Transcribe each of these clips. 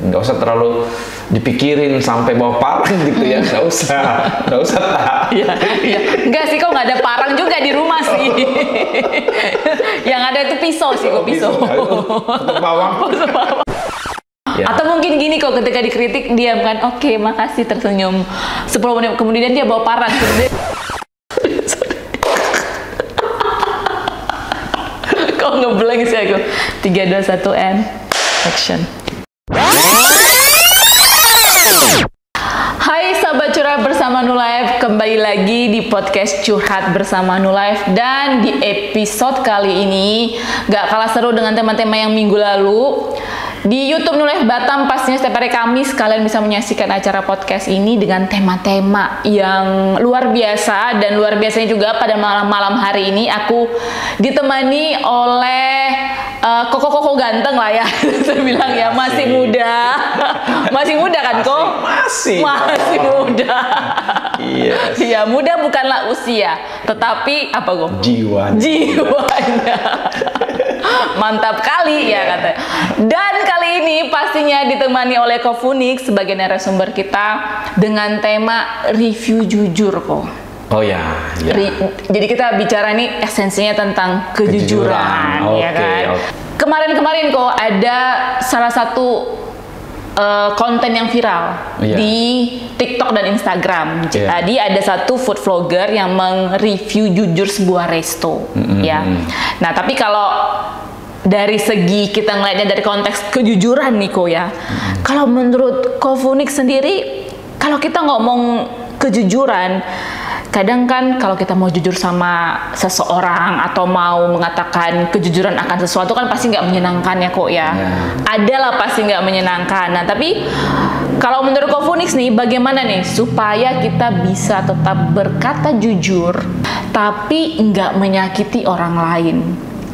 nggak usah terlalu dipikirin sampai bawa parang gitu ya, nggak usah tak. Iya. Enggak sih, kok nggak ada parang juga di rumah sih. Yang ada itu pisau sih, kok pisau. Untuk bawang. Ya. Atau mungkin gini kok, ketika dikritik diam kan, oke makasih, tersenyum. 10 menit kemudian dia bawa parang. Kok ngeblank sih aku. 3, 2, 1 and action. Hai sahabat curhat bersama Nulife, kembali lagi di podcast curhat bersama Nulife. Dan di episode kali ini gak kalah seru dengan tema-tema yang minggu lalu. Di YouTube Nulife Batam pastinya setiap hari Kamis kalian bisa menyaksikan acara podcast ini dengan tema-tema yang luar biasa. Dan luar biasanya juga pada malam-malam hari ini aku ditemani oleh koko ganteng lah ya. Saya bilang ya, masih muda. Masih muda kan kok? Masih muda. Yes. Ya, muda bukanlah usia, tetapi apa kok? Jiwanya. Mantap kali ya katanya. Dan kali ini pastinya ditemani oleh Kofunik sebagai narasumber kita dengan tema review jujur kok. Oh ya. Jadi kita bicara nih esensinya tentang kejujuran. Ya kan? Kemarin kok ada salah satu konten yang viral di TikTok dan Instagram. Tadi ada satu food vlogger yang mereview jujur sebuah resto, ya. Nah, tapi kalau dari segi kita ngelihatnya dari konteks kejujuran nih kok ya. Kalau menurut Kofunik sendiri, kalau kita ngomong kejujuran, kadang kan kalau kita mau jujur sama seseorang atau mau mengatakan kejujuran akan sesuatu kan pasti nggak menyenangkan ya kok ya. Adalah pasti nggak menyenangkan. Nah tapi kalau menurut Kofunik nih, bagaimana nih supaya kita bisa tetap berkata jujur tapi nggak menyakiti orang lain,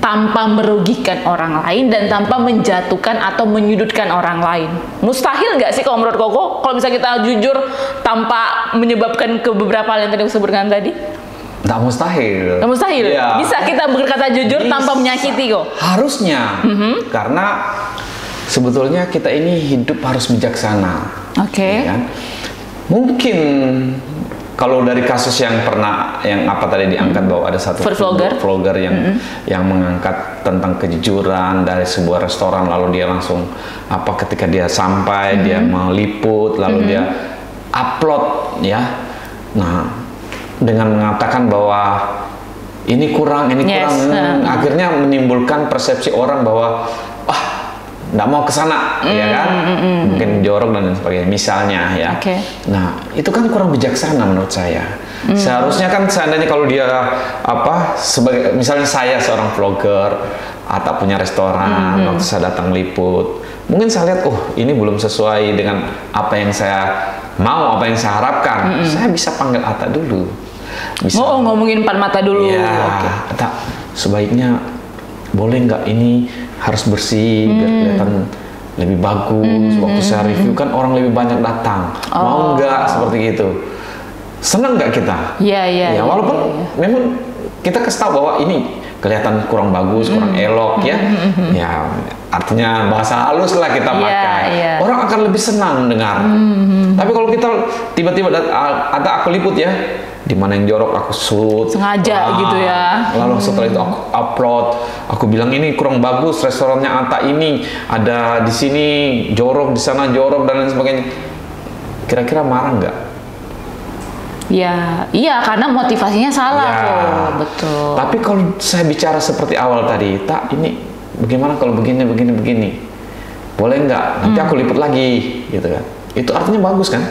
tanpa merugikan orang lain dan tanpa menjatuhkan atau menyudutkan orang lain? Mustahil nggak sih kalau menurut Koko kalau bisa kita jujur tanpa menyebabkan ke beberapa hal yang tadi aku sebutkan tadi? Nggak mustahil. Nggak mustahil? Ya. Bisa kita berkata jujur tanpa menyakiti kok? Harusnya. Karena sebetulnya kita ini hidup harus bijaksana. Oke. Ya kan? Mungkin kalau dari kasus yang pernah, yang apa tadi diangkat bahwa ada satu food vlogger yang mengangkat tentang kejujuran dari sebuah restoran, lalu dia langsung ketika dia sampai dia meliput, lalu dia upload ya. Nah, dengan mengatakan bahwa ini kurang, akhirnya menimbulkan persepsi orang bahwa nggak mau ke sana, ya kan? Mungkin jorok dan sebagainya, misalnya ya. Nah, itu kan kurang bijaksana menurut saya. Seharusnya kan seandainya kalau dia sebagai misalnya saya seorang vlogger atau punya restoran, waktu saya datang liput, mungkin saya lihat, ini belum sesuai dengan apa yang saya mau, apa yang saya harapkan. Saya bisa panggil Atta dulu. Bisa. Ngomongin empat mata dulu. Ya, Atta, sebaiknya boleh nggak ini harus bersih biar kelihatan lebih bagus. Waktu saya review kan orang lebih banyak datang. Mau nggak seperti itu? Senang nggak kita? Iya. Walaupun memang kita kasih tahu bahwa ini kelihatan kurang bagus, kurang elok ya. Ya artinya bahasa halus lah kita pakai. Orang akan lebih senang dengar. Tapi kalau kita tiba-tiba ada aku liput ya, di mana yang jorok aku shoot sengaja gitu ya. Lalu setelah itu aku upload, aku bilang ini kurang bagus restorannya Atta ini, ada di sini jorok, di sana jorok dan lain sebagainya. Kira-kira marah nggak? Ya, iya karena motivasinya salah kok, betul. Tapi kalau saya bicara seperti awal tadi, ini bagaimana kalau begini, boleh nggak? Nanti aku liput lagi, gitu kan? Itu artinya bagus kan?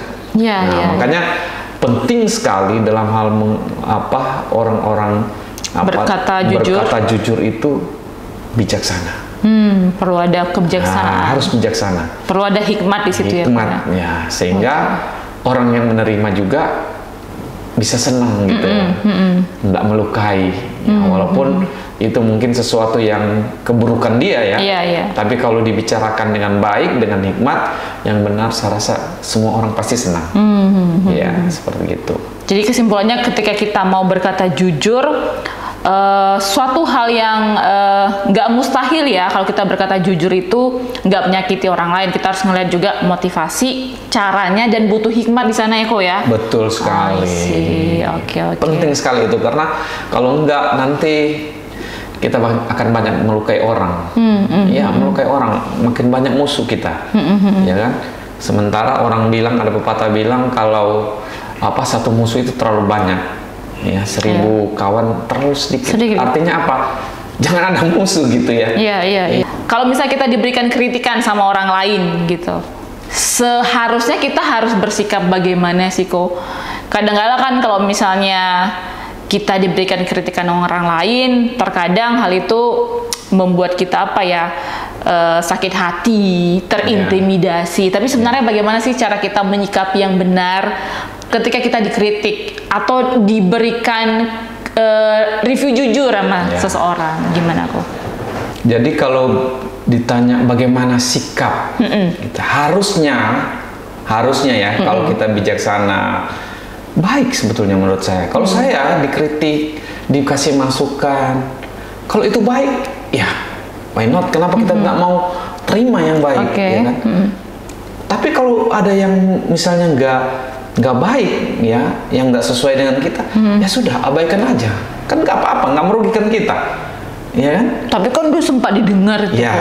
Makanya penting sekali dalam hal orang-orang berkata jujur itu bijaksana. Perlu ada kebijaksanaan. Harus bijaksana. Perlu ada hikmat di situ ya. Sehingga orang yang menerima juga bisa senang gitu, nggak melukai. Walaupun itu mungkin sesuatu yang keburukan dia ya. Tapi kalau dibicarakan dengan baik, dengan hikmat yang benar, saya rasa semua orang pasti senang. Ya, seperti itu. Jadi kesimpulannya ketika kita mau berkata jujur, suatu hal yang nggak mustahil ya kalau kita berkata jujur itu nggak menyakiti orang lain. Kita harus ngeliat juga motivasi, caranya, dan butuh hikmat di sana ya Ko ya. Betul sekali. Oke. Penting sekali itu, karena kalau enggak nanti kita akan banyak melukai orang. Ya, melukai orang, makin banyak musuh kita. Ya kan? Sementara orang bilang, ada pepatah bilang kalau satu musuh itu terlalu banyak. Ya, 1000 kawan terlalu sedikit. Artinya apa? Jangan ada musuh gitu ya. Iya. Kalau misalnya kita diberikan kritikan sama orang lain gitu, seharusnya kita harus bersikap bagaimana sih Ko? Kadang-kadang kan kalau misalnya kita diberikan kritikan orang lain, terkadang hal itu membuat kita sakit hati, terintimidasi. Tapi sebenarnya bagaimana sih cara kita menyikapi yang benar ketika kita dikritik atau diberikan review jujur sama seseorang? Gimana Ko? Jadi kalau ditanya bagaimana sikap, harusnya ya kalau kita bijaksana, baik sebetulnya menurut saya. Kalau saya dikritik, dikasih masukan, kalau itu baik, ya why not? Kenapa kita nggak mau terima yang baik, ya kan? Tapi kalau ada yang misalnya nggak baik, ya, yang nggak sesuai dengan kita, ya sudah, abaikan aja. Kan nggak apa-apa, nggak merugikan kita, ya kan? Tapi kan gue sempat didengar gitu. Ya.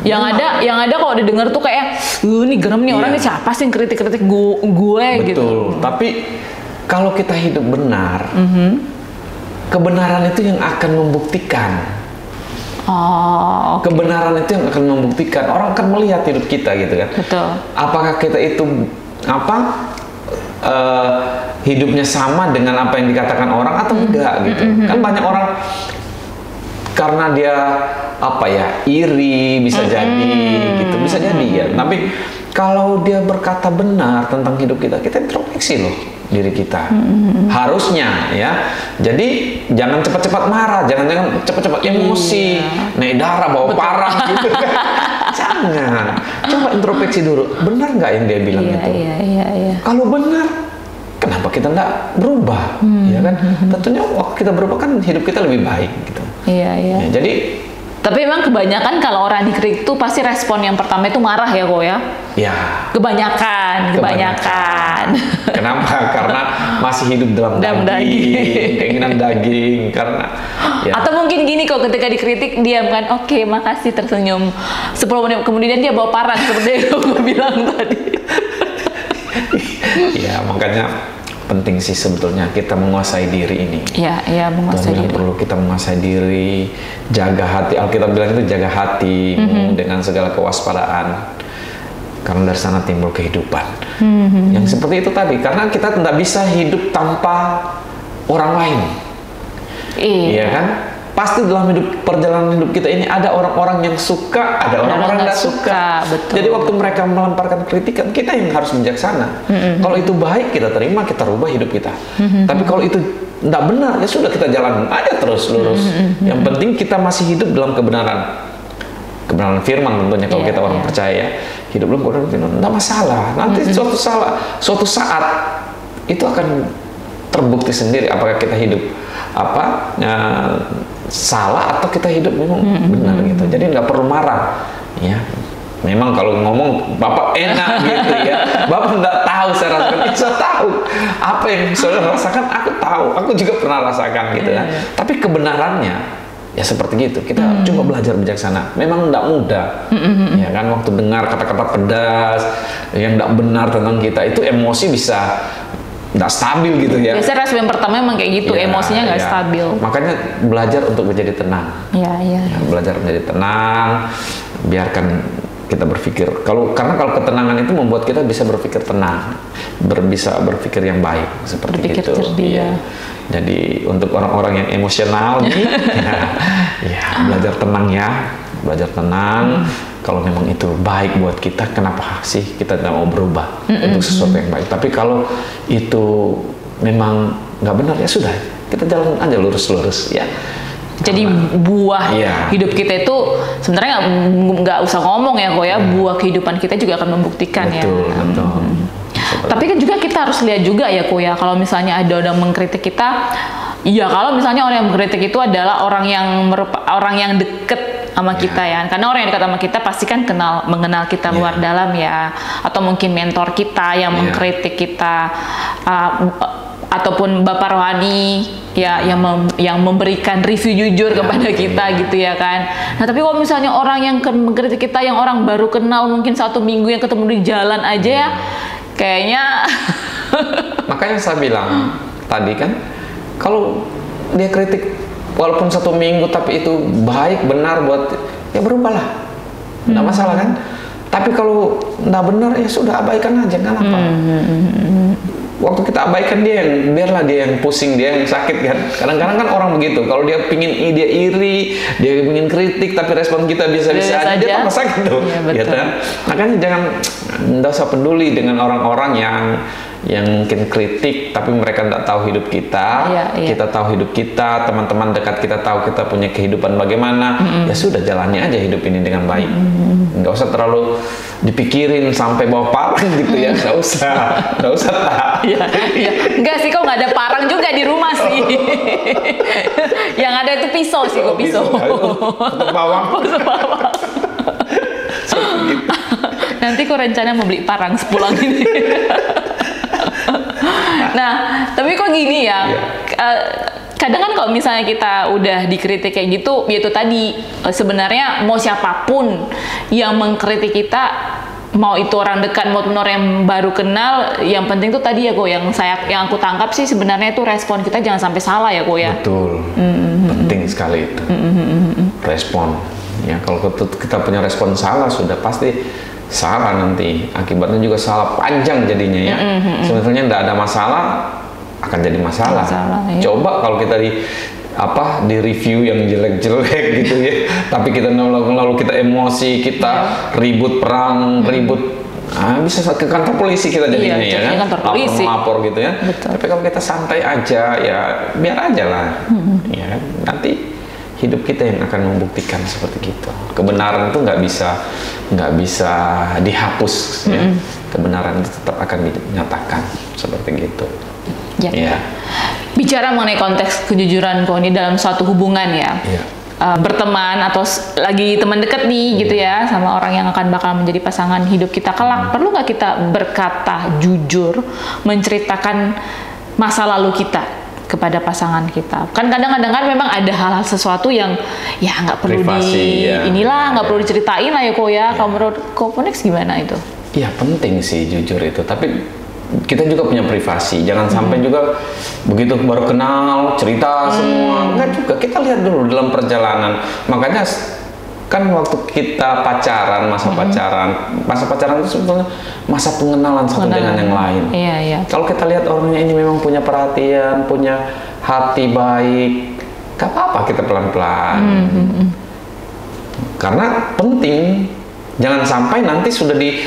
Yang ada kalau didengar tuh kayak, ini gerem nih orang, ini siapa sih yang kritik-kritik gue gitu. Betul. Tapi kalau kita hidup benar, kebenaran itu yang akan membuktikan. Kebenaran itu yang akan membuktikan. Orang akan melihat hidup kita gitu kan. Betul. Apakah kita itu hidupnya sama dengan apa yang dikatakan orang atau enggak gitu. Kan banyak orang karena dia iri, bisa jadi gitu, bisa jadi ya. Tapi kalau dia berkata benar tentang hidup kita introspeksi loh diri kita. Harusnya ya. Jadi jangan cepat-cepat marah, jangan cepat-cepat emosi, naik darah, bawa parah gitu. Jangan. Coba introspeksi dulu. Benar nggak yang dia bilang itu? Iya. Kalau benar, kenapa kita nggak berubah? Ya kan? Tentunya waktu kita berubah kan hidup kita lebih baik gitu. Iya. Ya, jadi tapi memang kebanyakan kalau orang dikritik tuh pasti respon yang pertama itu marah ya Ko ya? Ya. Kebanyakan. Kenapa? Karena masih hidup dalam daging, keinginan daging, karena ya. Atau mungkin gini kok, ketika dikritik diam kan, oke, makasih, tersenyum. 10 menit kemudian dia bawa parang seperti yang gue bilang tadi. Ya, makanya penting sih sebetulnya kita menguasai diri ini. Iya, menguasai diri. Perlu kita menguasai diri, jaga hati. Alkitab bilang itu jaga hati dengan segala kewaspadaan. Karena dari sana timbul kehidupan. Yang seperti itu tadi, karena kita tidak bisa hidup tanpa orang lain. Iya kan? Pasti dalam perjalanan hidup kita ini ada orang-orang yang suka, ada orang-orang yang nggak suka. Betul. Jadi waktu mereka melemparkan kritikan, kita yang harus bijaksana. Kalau itu baik, kita terima, kita rubah hidup kita. Tapi kalau itu tidak benar, ya sudah, kita jalan aja terus lurus. Yang penting kita masih hidup dalam kebenaran firman tentunya. Kalau kita orang percaya, hidup dalam kebenaran firman, tidak masalah. Nanti suatu saat itu akan terbukti sendiri apakah kita hidup salah atau kita hidup memang benar gitu. Jadi nggak perlu marah, ya. Memang kalau ngomong Bapak enak gitu ya, Bapak nggak tahu saya rasakan, saya tahu apa yang saudara rasakan, aku tahu, aku juga pernah rasakan gitu ya. Tapi kebenarannya ya seperti gitu. Kita coba belajar bijaksana. Memang nggak mudah, ya kan. Waktu dengar kata-kata pedas yang nggak benar tentang kita, itu emosi bisa nggak stabil gitu ya. Biasanya respon pertama emang kayak gitu, emosinya nggak stabil. Makanya belajar untuk menjadi tenang. Iya. Belajar menjadi tenang, biarkan kita berpikir. Karena kalau ketenangan itu membuat kita bisa berpikir tenang, bisa berpikir yang baik seperti berpikir itu. Iya. Jadi untuk orang-orang yang emosional nih, belajar tenang ya, belajar tenang. Kalau memang itu baik buat kita, kenapa sih kita tidak mau berubah untuk sesuatu yang baik? Tapi kalau itu memang nggak benar, ya sudah, kita jalan aja lurus-lurus ya. Jadi buah hidup kita itu sebenarnya nggak usah ngomong ya Ko ya, buah kehidupan kita juga akan membuktikan. Betul. Tapi kan juga kita harus lihat juga ya Ko ya, kalau misalnya ada orang mengkritik kita, Iya, kalau misalnya orang yang mengkritik itu adalah orang yang deket sama kita ya. Karena orang yang dekat sama kita pasti kan mengenal kita luar dalam ya. Atau mungkin mentor kita yang mengkritik kita, ataupun Bapak Rohani ya yang memberikan review jujur kepada kita gitu ya kan. Nah, tapi kalau misalnya orang yang mengkritik kita yang orang baru kenal mungkin 1 minggu yang ketemu di jalan aja ya, kayaknya makanya saya bilang tadi kan, kalau dia kritik walaupun 1 minggu tapi itu baik benar buat ya berubahlah, nggak masalah kan. Tapi kalau nggak benar ya sudah, abaikan aja, nggak apa. Waktu kita abaikan dia, biarlah dia yang pusing, dia yang sakit kan. Kadang-kadang kan orang begitu, kalau dia dia iri, dia pingin kritik tapi respon kita bisa-bisa aja, dia tambah sakit tuh. Ya, kan? Makanya nggak usah peduli dengan orang-orang yang mungkin kritik tapi mereka nggak tahu hidup kita. Kita tahu hidup kita, teman-teman dekat kita tahu kita punya kehidupan bagaimana. Ya sudah, jalani aja hidup ini dengan baik. Nggak usah terlalu dipikirin sampai bawa parang gitu ya, nggak usah Iya. Enggak sih, kok nggak ada parang juga di rumah sih. Yang ada itu pisau sih, kok pisau. Untuk bawang. Nanti kok rencana mau beli parang sepulang ini. Nah, tapi kok gini ya, kadang kan kalau misalnya kita udah dikritik kayak gitu, ya itu tadi, sebenarnya mau siapapun yang mengkritik kita, mau itu orang dekat maupun orang yang baru kenal, yang penting tuh tadi ya kok, yang aku tangkap sih sebenarnya itu respon kita jangan sampai salah ya kok ya. Betul, penting sekali itu, respon. Ya kalau kita punya respon salah, sudah pasti salah nanti, akibatnya juga salah panjang jadinya ya. Sebetulnya tidak ada masalah, akan jadi masalah. Ya. Coba kalau kita di review yang jelek-jelek gitu ya, tapi kita lalu kita emosi, kita ribut perang, bisa ke kantor polisi kita jadinya ya kan, lapor gitu ya. Betul. Tapi kalau kita santai aja ya biar aja lah, ya nanti hidup kita yang akan membuktikan seperti gitu. Kebenaran itu nggak bisa dihapus, ya. Kebenaran itu tetap akan dinyatakan seperti gitu. Ya. Bicara mengenai konteks kejujuran kok ini dalam suatu hubungan ya. Berteman atau lagi teman dekat nih gitu ya sama orang yang akan bakal menjadi pasangan hidup kita kelak, perlu nggak kita berkata jujur, menceritakan masa lalu kita kepada pasangan kita? Kan kadang-kadang kan memang ada hal-hal sesuatu yang ya nggak perlu nggak perlu diceritain lah ya kok ya. Kalau menurut Koponex gimana itu? Iya, penting sih jujur itu, tapi kita juga punya privasi. Jangan sampai juga begitu baru kenal cerita semua. Enggak juga, kita lihat dulu dalam perjalanan. Makanya kan waktu kita pacaran, masa pacaran itu sebetulnya masa pengenalan satu dengan yang lain. Iya. Kalau kita lihat orangnya ini memang punya perhatian, punya hati baik, gak apa-apa kita pelan-pelan. Karena penting, jangan sampai nanti sudah di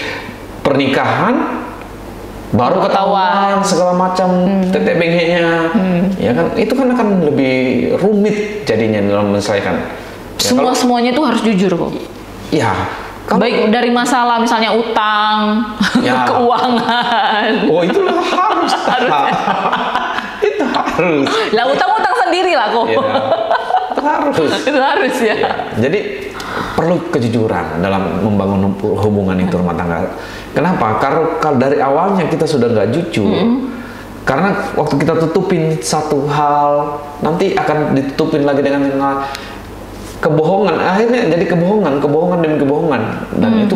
pernikahan baru ketahuan segala macam tetek bengeknya, ya kan, itu kan akan lebih rumit jadinya dalam menyelesaikan. Semuanya itu harus jujur kok. Ya. Baik dari masalah misalnya utang, keuangan. Oh itu harus. Itu harus. Lah utang sendiri lah kok. Ya, itu harus ya. Jadi perlu kejujuran dalam membangun hubungan itu rumah tangga. Kenapa? Karena dari awalnya kita sudah nggak jujur. Karena waktu kita tutupin satu hal, nanti akan ditutupin lagi dengan kebohongan. Akhirnya jadi kebohongan demi kebohongan, dan itu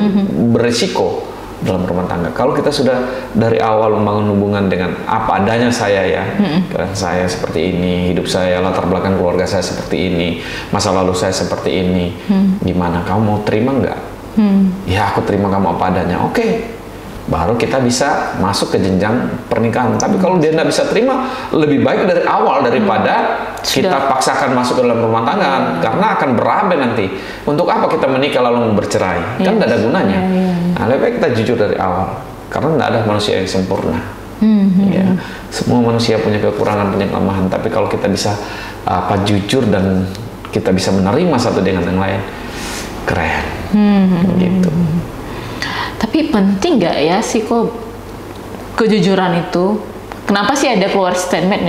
berisiko dalam rumah tangga. Kalau kita sudah dari awal membangun hubungan dengan apa adanya saya ya, saya seperti ini, hidup saya, latar belakang keluarga saya seperti ini, masa lalu saya seperti ini, gimana, kamu mau terima nggak? Ya aku terima kamu apa adanya, oke. Baru kita bisa masuk ke jenjang pernikahan. Tapi kalau dia nggak bisa terima, lebih baik dari awal daripada kita paksakan masuk ke dalam rumah tangga, karena akan berabe nanti. Untuk apa kita menikah lalu bercerai? Kan nggak ada gunanya. Nah, lebih baik kita jujur dari awal, karena nggak ada manusia yang sempurna. Ya, semua manusia punya kekurangan, punya kelemahan. Tapi kalau kita bisa jujur dan kita bisa menerima satu dengan yang lain, keren. Gitu. Tapi penting nggak ya sih kok kejujuran itu? kenapa sih ada keluar statement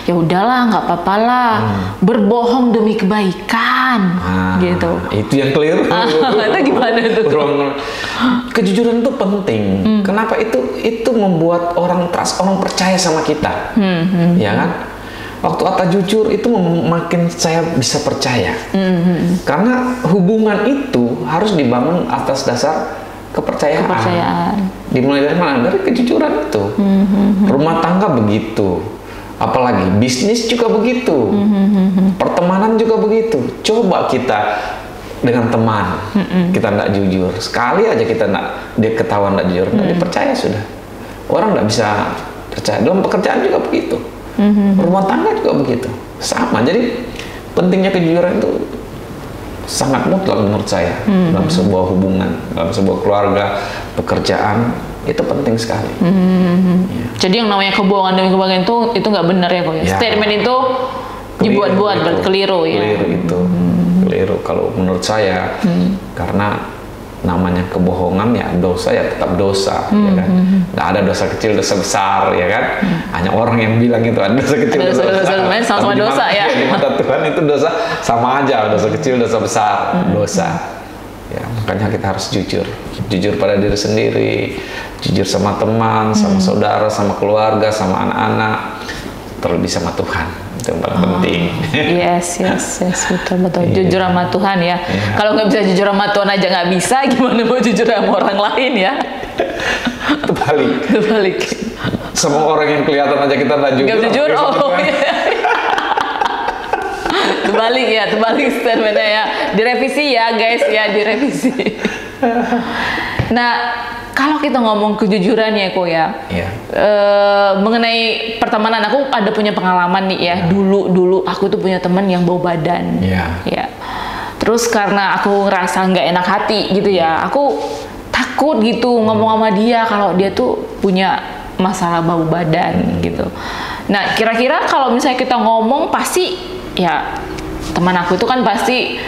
ya udahlah nggak apa-apa lah, berbohong demi kebaikan, gitu. Itu yang keliru. Itu gimana tuh? Kejujuran itu penting. Kenapa itu membuat orang trust, orang percaya sama kita, ya kan? Waktu Atta jujur itu makin saya bisa percaya, karena hubungan itu harus dibangun atas dasar kepercayaan. Dimulai dari mana? Dari kejujuran itu. Rumah tangga begitu, apalagi bisnis juga begitu, pertemanan juga begitu. Coba kita dengan teman kita nggak jujur, sekali aja kita dia ketahuan nggak jujur, nggak dipercaya sudah. Orang nggak bisa percaya. Dalam pekerjaan juga begitu, rumah tangga juga begitu, sama. Jadi pentingnya kejujuran itu sangat mutlak menurut saya dalam sebuah hubungan, dalam sebuah keluarga, pekerjaan, itu penting sekali. Ya. Jadi yang namanya kebohongan demi kebaikan itu nggak benar ya kok ya? Statement itu dibuat-buat, keliru ya. Keliru itu, keliru kalau menurut saya, karena namanya kebohongan ya dosa ya tetap dosa, ya kan? Nggak ada dosa kecil, dosa besar, ya kan? Hanya orang yang bilang itu ada dosa kecil, dosa besar. Sama dosa ya. Di mata Tuhan itu dosa sama aja, dosa kecil, dosa besar, dosa. Ya, makanya kita harus jujur pada diri sendiri, jujur sama teman, sama saudara, sama keluarga, sama anak-anak, terlebih sama Tuhan. Itu yang paling penting. Yes, betul. Jujur sama Tuhan ya. Kalau nggak bisa jujur sama Tuhan aja nggak bisa, gimana mau jujur sama orang lain ya? Terbalik. Semua orang yang kelihatan aja kita nggak jujur. Terbalik statementnya ya. Direvisi ya guys ya, direvisi. Nah, kalau kita ngomong kejujuran ya kok ya, mengenai pertemanan, aku ada punya pengalaman nih ya. Dulu aku tuh punya teman yang bau badan, ya. Terus karena aku ngerasa nggak enak hati gitu ya, aku takut gitu ngomong sama dia kalau dia tuh punya masalah bau badan gitu. Nah, kira-kira kalau misalnya kita ngomong pasti ya teman aku itu kan pasti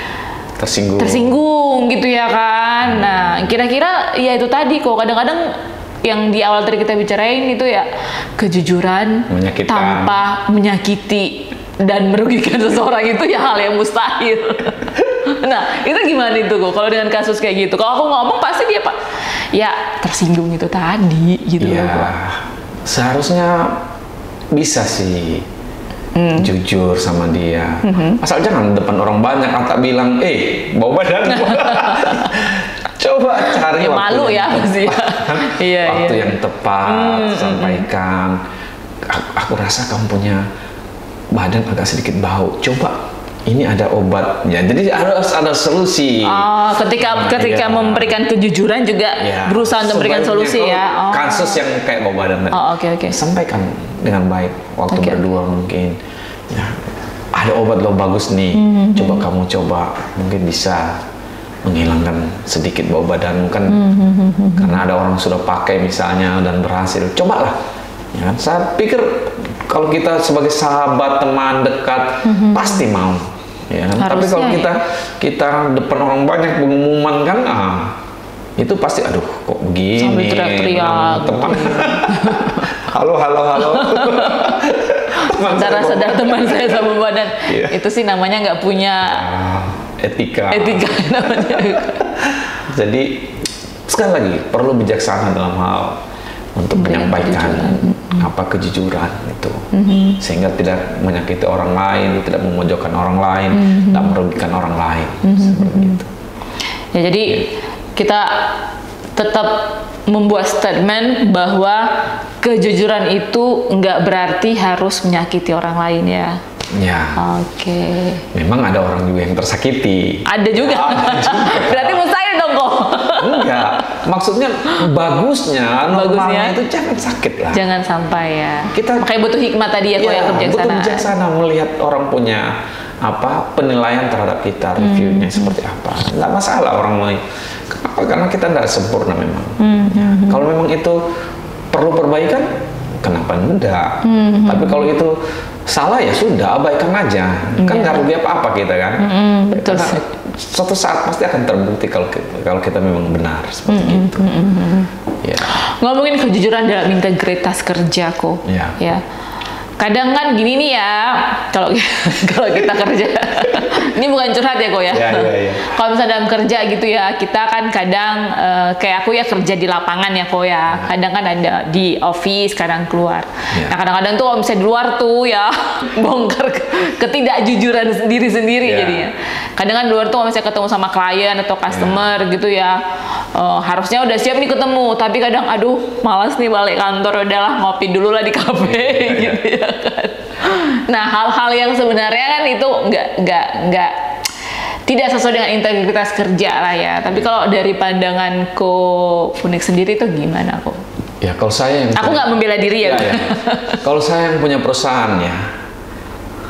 tersinggung gitu ya kan. Nah, kira-kira ya itu tadi kok, kadang-kadang yang di awal tadi kita bicarain itu ya kejujuran tanpa menyakiti dan merugikan seseorang itu ya hal yang mustahil. Nah, itu gimana itu kok kalau dengan kasus kayak gitu? Kalau aku ngomong pasti dia ya tersinggung itu tadi gitu ya, loh. Seharusnya bisa sih jujur sama dia, asal jangan depan orang banyak Atta bilang bau badan. Coba cari ya, malu ya pasti waktu yang tepat, sampaikan aku rasa kamu punya badan agak sedikit bau, coba ini ada obatnya, jadi harus ada solusi. Ketika memberikan kejujuran juga berusaha memberikan solusi ya. Kasus yang kayak bau badan tadi, sampaikan dengan baik waktu berdua mungkin. Ya, ada obat lo bagus nih, coba kamu coba, mungkin bisa menghilangkan sedikit bau badanmu kan, karena ada orang sudah pakai misalnya dan berhasil, cobalah. Ya, saya pikir kalau kita sebagai sahabat, teman dekat, pasti mau. Ya, tapi kalau kita depan orang banyak pengumuman kan, itu pasti aduh kok begini. Sambil teriak-teriak. Teman, halo. Saudara teman saya sama badan, itu sih namanya nggak punya etika namanya. Jadi sekali lagi perlu bijaksana dalam hal untuk menyampaikan kejujuran itu, sehingga tidak menyakiti orang lain, tidak memojokkan orang lain, tidak merugikan orang lain, seperti itu. Ya, jadi kita tetap membuat statement bahwa kejujuran itu nggak berarti harus menyakiti orang lain ya. Ya. Oke. Memang ada orang juga yang tersakiti. Ada juga. Berarti mustahil dong kok. Enggak. Maksudnya normalnya itu jangan sakit lah. Jangan sampai ya. Kita makanya butuh hikmat tadi ya kok ya, kebijaksanaan. Butuh bijaksana melihat orang punya penilaian terhadap kita, reviewnya seperti apa. Nggak masalah orang mau. Kenapa? Karena kita nggak sempurna memang. Kalau memang itu perlu perbaikan, kenapa enggak? Tapi kalau itu salah ya sudah, abaikan aja. Kan nggak rugi apa-apa kita kan. Betul. Karena suatu saat pasti akan terbukti kalau kita memang benar seperti itu. Ya. ngomongin kejujuran dalam integritas kerja kok. Ya. Kadang kan gini nih ya, kalau kita kerja, ini bukan curhat ya kok ya. Kalau misalnya dalam kerja gitu ya, kita kan kadang kayak aku ya kerja di lapangan ya kok ya. Kadang kan ada di office, kadang keluar. Nah kadang-kadang tuh kalau misalnya di luar tuh ya bongkar ketidakjujuran sendiri-sendiri jadinya. Kadang kan di luar tuh kalau misalnya ketemu sama klien atau customer gitu ya, harusnya udah siap nih ketemu, tapi kadang aduh malas nih balik kantor, udahlah ngopi dulu lah di kafe gitu ya. Nah hal-hal yang sebenarnya kan itu nggak tidak sesuai dengan integritas kerja lah ya. Tapi kalau dari pandangan Ko Funik sendiri itu gimana kok? Ya kalau saya yang aku nggak membela diri ya. Kalau saya yang punya perusahaan ya,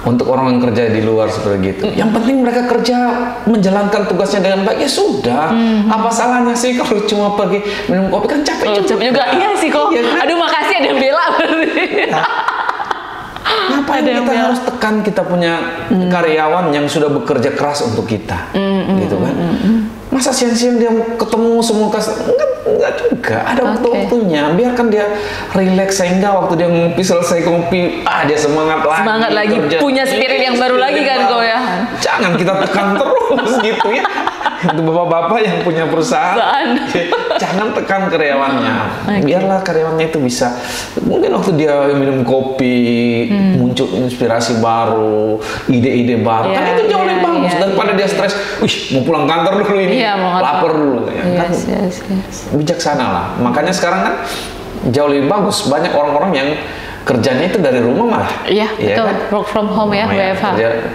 untuk orang yang kerja di luar seperti gitu, yang penting mereka kerja menjalankan tugasnya dengan baik ya sudah. Apa salahnya sih kalau cuma pergi minum kopi, kan capek juga. Iya sih kok. Ya, aduh makasih ada yang bela berarti. Ngapain kita harus tekan kita punya karyawan yang sudah bekerja keras untuk kita, gitu kan? Masa siang-siang dia ketemu semua enggak juga, ada waktu-waktunya. Biarkan dia relax sehingga waktu dia ngopi, selesai ngopi, dia semangat lagi kerja. Punya spirit yang baru lagi kan kau ya. Jangan kita tekan terus gitu ya. Itu bapak-bapak yang punya perusahaan, jangan tekan karyawannya. Biarlah karyawannya itu bisa, mungkin waktu dia minum kopi muncul inspirasi baru, ide-ide baru, kan itu jauh lebih bagus daripada dia stres. Wih, mau pulang kantor dulu ini, lapar dulu ya. Kan bijaksana lah. Makanya sekarang kan jauh lebih bagus, banyak orang-orang yang kerjanya itu dari rumah malah. Iya, betul. Kan? Work from home ya, WFH.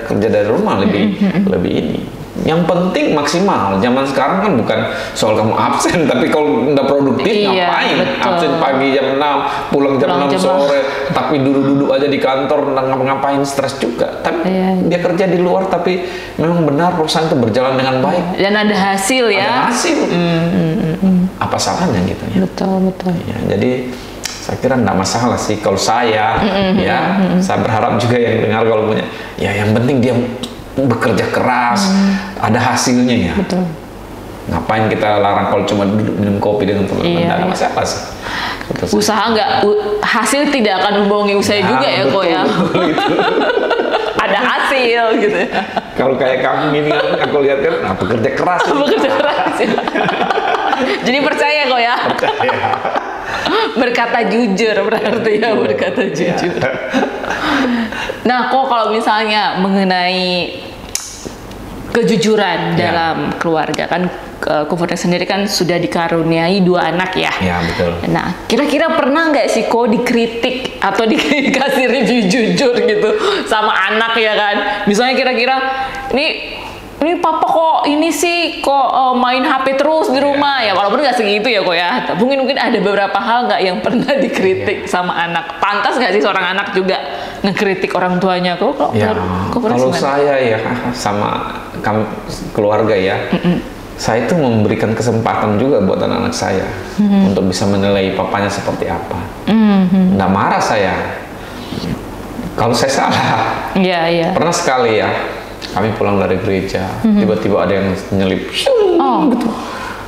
Kerja dari rumah lebih ini. Yang penting maksimal. Zaman sekarang kan bukan soal kamu absen, tapi kalau nggak produktif ngapain? Betul. Absen pagi jam 6, pulang jam 6 sore, tapi duduk-duduk aja di kantor, ngapain stres juga. Tapi dia kerja di luar, tapi memang benar perusahaan itu berjalan dengan baik. Dan ada hasil ya. Ada hasil. Apa salahnya gitu ya? Betul. Ya, jadi saya kira nggak masalah sih kalau saya, saya berharap juga yang dengar kalau punya, ya yang penting dia bekerja keras, ada hasilnya ya. Betul. Ngapain kita larang kalau cuma duduk minum kopi dengan teman? Nggak ada masalah sih. Usaha hasil tidak akan membohongi usaha juga ya kok ya. Ada hasil gitu. Kalau kayak kamu gini kan, aku lihat kan, bekerja keras. Bekerja keras. Ya. Jadi percaya kok ya. Percaya. Berkata jujur berarti ya, berkata jujur. Nah, kok kalau misalnya mengenai kejujuran dalam keluarga kan, Ko Funik sendiri kan sudah dikaruniai 2 anak ya. Iya, betul. Nah, kira-kira pernah nggak sih Ko dikritik atau dikasih review jujur gitu sama anak ya kan? Misalnya kira-kira ini papa kok ini sih main HP terus di rumah ya, walaupun nggak segitu ya kok ya. Mungkin ada beberapa hal nggak yang pernah dikritik sama anak. Pantas nggak sih seorang anak juga ngekritik orang tuanya kok? Kalau saya ya sama keluarga ya, saya itu memberikan kesempatan juga buat anak-anak saya untuk bisa menilai papanya seperti apa. Nggak marah saya kalau saya salah. Iya. Pernah sekali ya. Kami pulang dari gereja, tiba-tiba ada yang nyelip, gitu.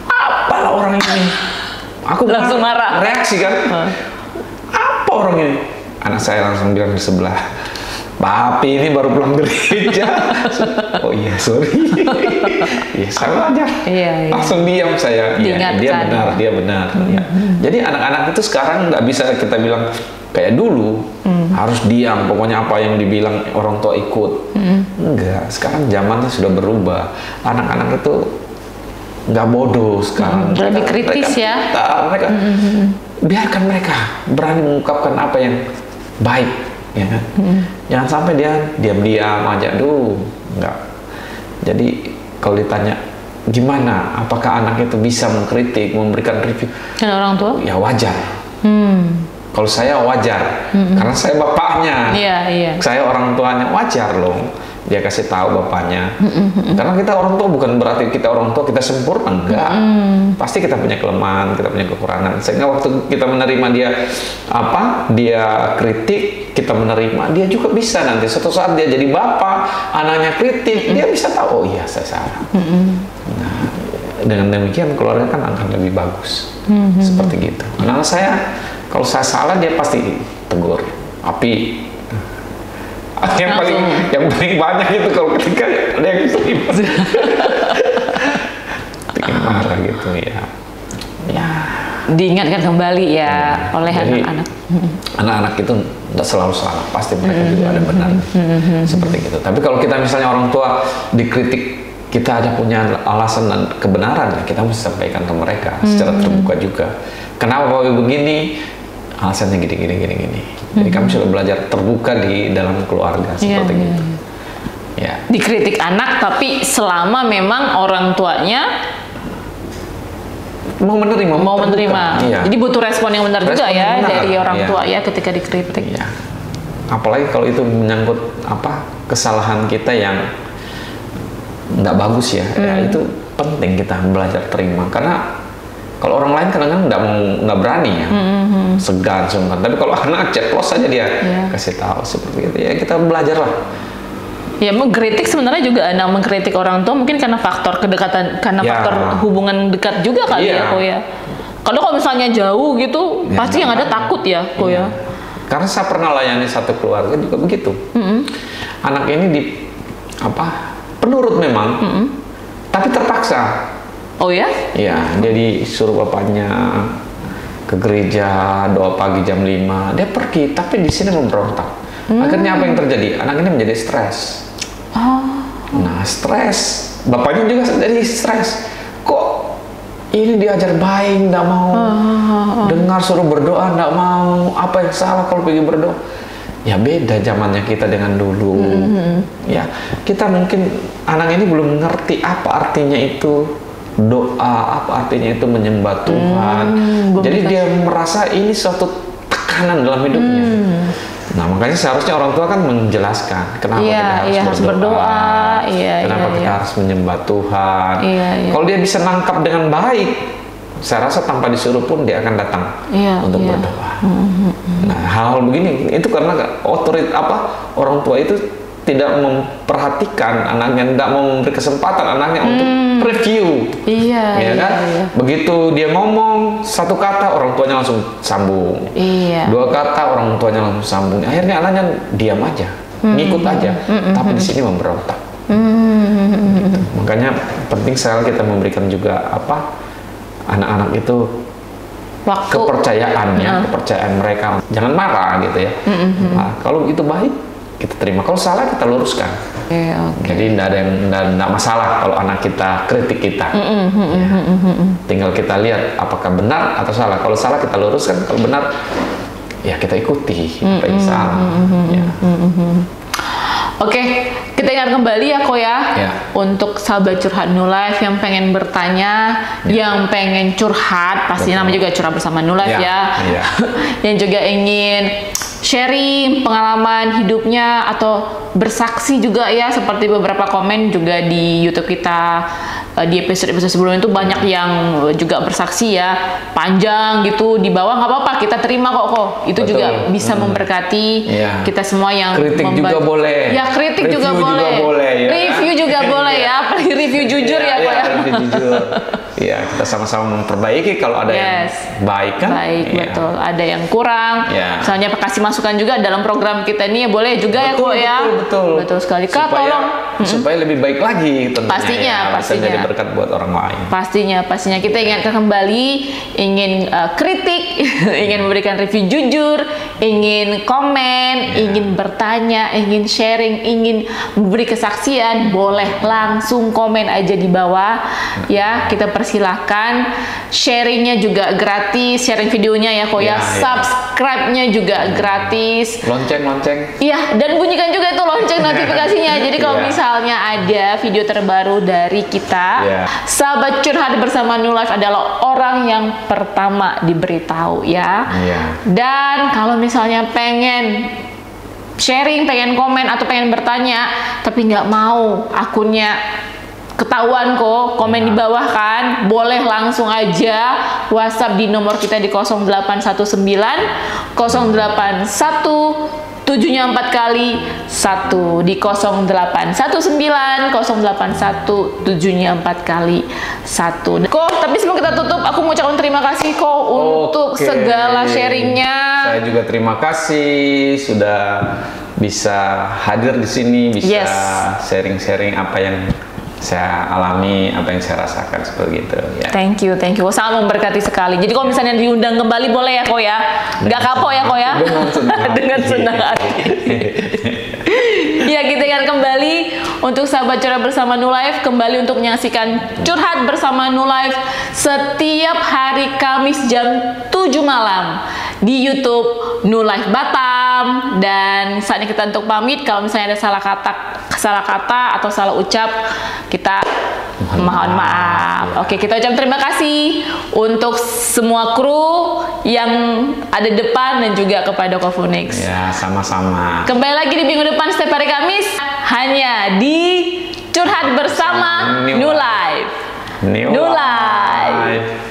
Apalah orang ini? Aku langsung marah. Reaksi kan? Apa orang ini? Anak saya langsung bilang di sebelah, "Papi ini baru pulang gereja." Oh iya, sorry. Ya sama aja. Iya. Langsung diam saya. Ya, dia benar. Ya. Jadi anak-anak itu sekarang nggak bisa kita bilang kayak dulu harus diam, pokoknya apa yang dibilang orang tua ikut. Enggak, sekarang zamannya sudah berubah. Anak-anak itu nggak bodoh sekarang. Lebih kritis ya. Mereka biarkan mereka berani mengungkapkan apa yang baik, ya kan? Jangan sampai dia diam-diam aja, enggak. Jadi kalau ditanya gimana, apakah anak itu bisa mengkritik, memberikan review? Dan orang tua? Ya wajar. Kalau saya wajar, karena saya bapaknya, saya orang tuanya, wajar loh. Dia kasih tahu bapaknya, karena kita orang tua bukan berarti kita orang tua kita sempurna, enggak. Pasti kita punya kelemahan, kita punya kekurangan. Sehingga waktu kita menerima dia kritik, kita menerima, dia juga bisa nanti suatu saat dia jadi bapak, anaknya kritik, dia bisa tahu, oh iya saya salah. Nah, dengan demikian keluarga kan akan lebih bagus. Seperti gitu. Anak saya kalau saya salah dia pasti tegur. Tapi yang paling banyak itu kalau ketika ada yang terima. Bikin marah gitu ya. Ya. Diingatkan kembali ya oleh anak-anak. Anak-anak itu tidak selalu salah, pasti mereka juga ada benar. Seperti gitu. Tapi kalau kita misalnya orang tua dikritik, kita ada punya alasan dan kebenaran, kita mesti sampaikan ke mereka secara terbuka juga. Kenapa kau begini? Alasannya gini. Jadi kami sudah belajar terbuka di dalam keluarga seperti gitu. Ya. Dikritik anak, tapi selama memang orang tuanya mau menerima. Iya. Jadi butuh respon yang benar juga ya dari orang tua ya ketika dikritik. Iya. Apalagi kalau itu menyangkut kesalahan kita yang nggak bagus ya, itu penting kita belajar terima. Karena kalau orang lain kadang-kadang nggak berani ya, segan sungkan. Tapi kalau anak ceplos saja dia kasih tahu seperti itu ya, kita belajar lah. Ya, mengkritik sebenarnya juga anak mengkritik orang tua mungkin karena faktor kedekatan, karena faktor hubungan dekat juga kali ya, Ko ya. Kalau misalnya jauh gitu, pasti yang ada takut ya, Ko ya. Karena saya pernah layani satu keluarga juga begitu. Anak ini penurut memang, tapi terpaksa. Oh ya? Iya, dia disuruh bapaknya ke gereja, doa pagi jam 5. Dia pergi, tapi di sini memberontak. Akhirnya apa yang terjadi? Anak ini menjadi stres. Nah, stres. Bapaknya juga jadi stres. Kok ini diajar baik, nggak mau dengar, suruh berdoa, nggak mau. Apa yang salah kalau pergi berdoa? Ya beda zamannya kita dengan dulu. Ya, kita mungkin anak ini belum ngerti apa artinya itu doa, apa artinya itu menyembah Tuhan. Jadi dia merasa ini suatu tekanan dalam hidupnya. Nah, makanya seharusnya orang tua kan menjelaskan kenapa kita harus berdoa, kenapa kita harus menyembah Tuhan. Kalau dia bisa nangkap dengan baik, saya rasa tanpa disuruh pun dia akan datang untuk berdoa. Nah, hal-hal begini itu karena orang tua itu tidak memperhatikan anaknya, tidak mau memberi kesempatan anaknya untuk review. Begitu dia ngomong satu kata, orang tuanya langsung sambung. Dua kata, orang tuanya langsung sambung. Akhirnya anaknya diam aja, ngikut aja, tapi di sini memberontak. Gitu. Makanya penting sekali kita memberikan juga anak-anak itu kepercayaan mereka. Jangan marah gitu ya. Nah, kalau itu baik, kita terima. Kalau salah kita luruskan. Jadi tidak masalah kalau anak kita kritik kita. Tinggal kita lihat apakah benar atau salah. Kalau salah kita luruskan, kalau benar ya kita ikuti apa yang salah. Oke, kita ingat kembali ya, Ko ya. Untuk sahabat curhat New Life yang pengen bertanya, yang pengen curhat, pasti namanya juga curhat bersama New Life yang juga ingin sharing pengalaman hidupnya atau bersaksi juga ya, seperti beberapa komen juga di YouTube kita di episode-episode sebelumnya itu banyak yang juga bersaksi ya, panjang gitu, di bawah nggak apa-apa, kita terima kok. Itu juga bisa memberkati kita semua yang kritik juga boleh. Ya, kritik juga boleh. Review juga boleh ya, review jujur ya, Ko ya. Review jujur. Ya, kita sama-sama memperbaiki kalau ada yang baik kan. Betul. Ada yang kurang. Misalnya kasih masukan juga dalam program kita ini ya boleh juga ya, Ko ya. Betul sekali. Kak, tolong supaya lebih baik lagi tentunya. Pastinya. Jadi berkat buat orang lain. Pastinya kita ingatkan kembali, ingin kritik, ingin memberikan review jujur, ingin komen, ingin bertanya, ingin sharing, ingin memberi kesaksian, boleh langsung komen aja di bawah ya. Kita persilahkan. Sharingnya juga gratis, sharing videonya ya, Ko ya. Subscribe-nya juga gratis. Lonceng. Iya, dan bunyikan juga itu lonceng notifikasinya. Jadi kalau misalnya ada video terbaru dari kita, sahabat curhat bersama New Life adalah orang yang pertama diberitahu ya. Dan kalau misalnya pengen sharing, pengen komen atau pengen bertanya tapi nggak mau akunnya ketahuan kok, komen di bawah kan, boleh langsung aja WhatsApp di nomor kita di 0819 081 7-nya 4 kali 1 di 0819 081 7-nya 4 kali 1. Kok, tapi sebelum kita tutup, aku mau ucapkan terima kasih kok untuk segala sharingnya. Saya juga terima kasih sudah bisa hadir di sini, bisa sharing-sharing apa yang saya alami, apa yang saya rasakan seperti itu ya. Thank you, sangat memberkati sekali. Jadi kalau misalnya diundang kembali boleh ya kok ya, nggak kapok ya kok ya, dengan senang hati. Ya, kita akan kembali untuk sahabat curhat bersama New Life, kembali untuk menyaksikan curhat bersama New Life setiap hari Kamis jam 7 malam di YouTube New Life Batam. Dan saatnya kita untuk pamit. Kalau misalnya ada salah kata atau salah ucap, kita mohon maaf. Oke, kita ucap terima kasih untuk semua kru yang ada depan dan juga kepada Kofunix. Ya, sama-sama. Kembali lagi di minggu depan setiap hari Kamis hanya di Curhat Bersama New Life. New Life.